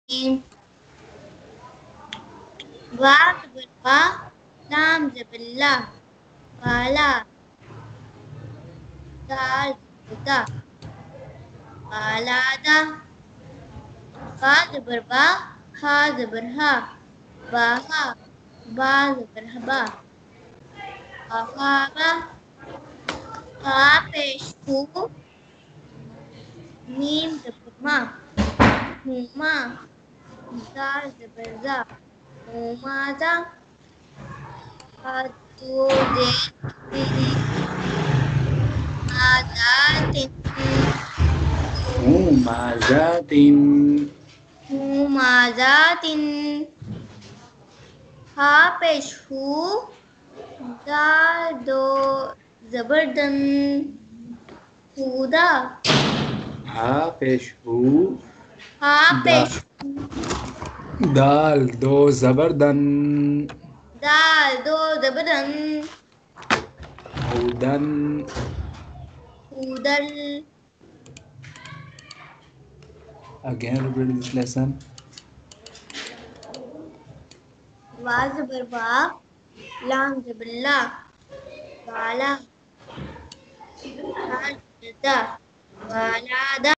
वाव ज़बर वा, लाम ज़बर ला, वाला, दाल ज़बर दा, वालादा, बा ज़बर बा, हा ज़बर हा, वाहा, बा ज़बर हबा, वाहाबा, हा पेश हू, मीम ज़बर मा, हुमा, दाल ज़बर ज़ा, हुमाज़ा, हा दो ज़ेन आज़ातिन हुमाज़ातिन हुमाज़ातिन हा पेश हू दाल दो ज़बरदन हुदा हा पेश हू हा दा पेश दाल दो ज़बरदन दाल दो ज़बरदन हुदन हुदल again repeat this lesson वा ज़बर वा लाम ज़बर ला वाला दाल ज़बर दा वाला